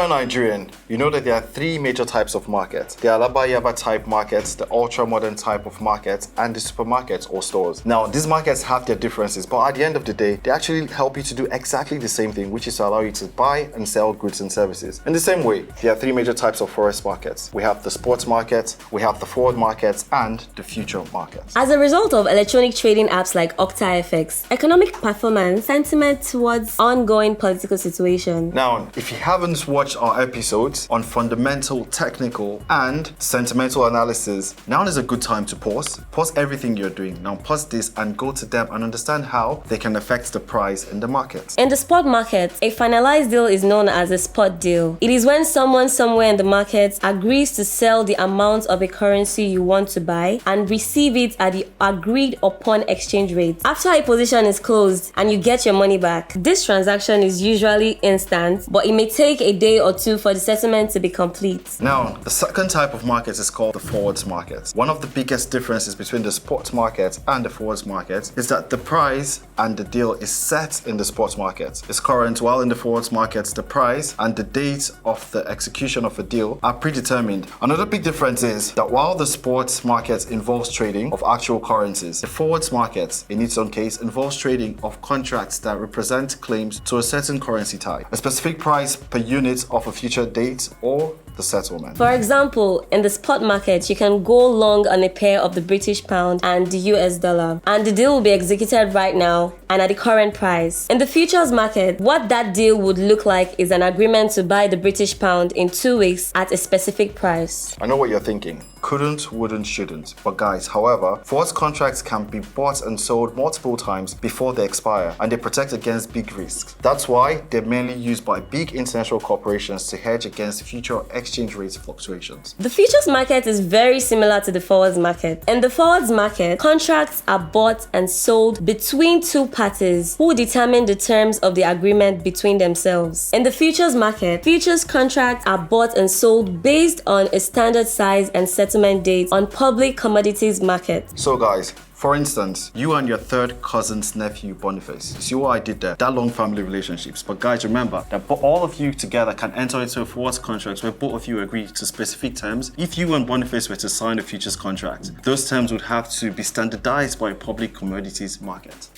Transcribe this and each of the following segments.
you're Nigerian, you know that there are three major types of markets. The Alaba-Yaba type markets, the ultra-modern type of markets, and the supermarkets or stores. Now, these markets have their differences, but at the end of the day, they actually help you to do exactly the same thing, which is to allow you to buy and sell goods and services. In the same way, there are three major types of Forex markets. We have the sports market, we have the forward markets, and the future markets. As a result of electronic trading apps like Octa FX, economic performance, sentiment towards ongoing political situation. Now, if you haven't watched our episodes on fundamental, technical, and sentimental analysis, now is a good time to pause. Pause everything you're doing. Now pause this and go to them and understand how they can affect the price in the market. In the spot market, a finalized deal is known as a spot deal. It is when someone somewhere in the market agrees to sell the amount of a currency you want to buy and receive it at the agreed upon exchange rate. After a position is closed and you get your money back, this transaction is usually instant, but it may take a day or two for the settlement to be complete. Now, the second type of market is called the forwards market. One of the biggest differences between the spot market and the forwards market is that the price and the deal is set in the spot market. It's current, while in the forwards market, the price and the date of the execution of a deal are predetermined. Another big difference is that while the spot market involves trading of actual currencies, the forwards market, in its own case, involves trading of contracts that represent claims to a certain currency type, a specific price per unit of a future date or the settlement. For example, in the spot market, you can go long on a pair of the British pound and the US dollar, and the deal will be executed right now and at the current price. In the futures market, what that deal would look like is an agreement to buy the British pound in 2 weeks at a specific price. I know what you're thinking. Couldn't, wouldn't, shouldn't. But guys, however, forward contracts can be bought and sold multiple times before they expire, and they protect against big risks. That's why they're mainly used by big international corporations to hedge against future exchange rate fluctuations. The futures market is very similar to the forwards market. In the forwards market, contracts are bought and sold between two parties who determine the terms of the agreement between themselves. In the futures market, futures contracts are bought and sold based on a standard size and settlement date on public commodities market. So guys, for instance, you and your third cousin's nephew Boniface. See what I did there? That long family relationships. But guys, remember that all of you together can enter into a forwards contract where both of you agree to specific terms. If you and Boniface were to sign a futures contract, those terms would have to be standardized by a public commodities market.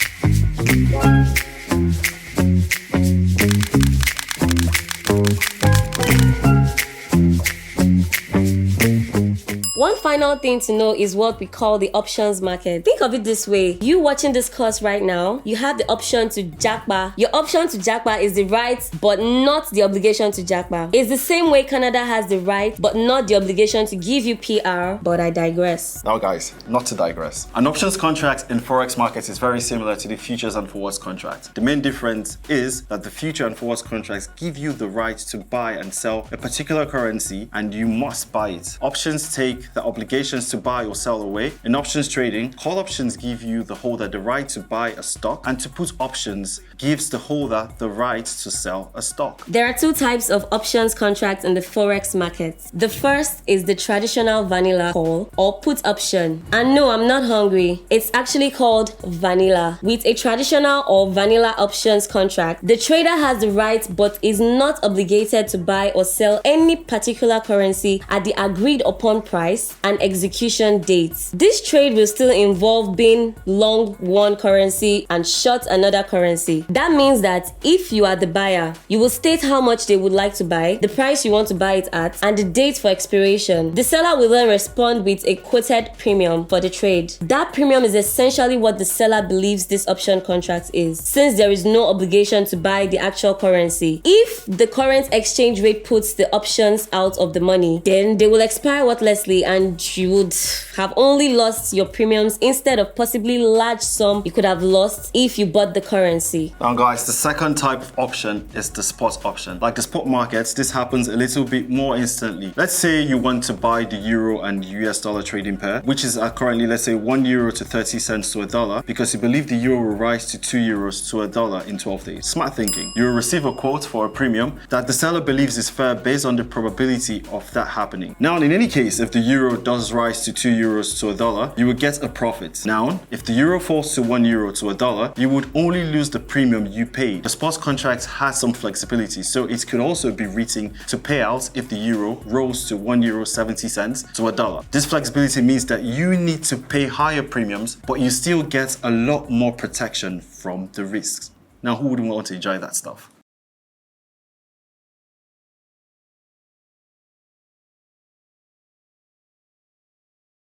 One final thing to know is what we call the options market. Think of it this way. You watching this course right now, you have the option to jackpot. Your option to jackpot is the right but not the obligation to jackpot. It's the same way Canada has the right but not the obligation to give you PR, but I digress. Now guys, not to digress. An options contract in Forex markets is very similar to the futures and forwards contract. The main difference is that the future and forwards contracts give you the right to buy and sell a particular currency, and you must buy it. Options take the obligations to buy or sell away. In options trading, call options give you, the holder, the right to buy a stock, and to put options gives the holder the right to sell a stock. There are two types of options contracts in the Forex market. The first is the traditional vanilla call or put option. And no, I'm not hungry. It's actually called vanilla. With a traditional or vanilla options contract, the trader has the right but is not obligated to buy or sell any particular currency at the agreed upon price and execution dates. This trade will still involve being long one currency and short another currency. That means that if you are the buyer, you will state how much they would like to buy, the price you want to buy it at, and the date for expiration. The seller will then respond with a quoted premium for the trade. That premium is essentially what the seller believes this option contract is, since there is no obligation to buy the actual currency. If the current exchange rate puts the options out of the money, then they will expire worthlessly and you would have only lost your premiums instead of possibly large sum you could have lost if you bought the currency. Now guys, the second type of option is the spot option. Like the spot markets, this happens a little bit more instantly. Let's say you want to buy the euro and US dollar trading pair, which is currently, let's say, 1 euro to 30 cents to a dollar, because you believe the euro will rise to 2 euros to a dollar in 12 days. Smart thinking. You will receive a quote for a premium that the seller believes is fair based on the probability of that happening. Now, in any case, if the euro euro does rise to 2 euros to a dollar, you would get a profit. Now, if the euro falls to 1 euro to a dollar, you would only lose the premium you paid. The spot contract has some flexibility, so it could also be written to pay out if the euro rose to 1 euro 70 cents to a dollar. This flexibility means that you need to pay higher premiums, but you still get a lot more protection from the risks. Now, who wouldn't want to enjoy that stuff?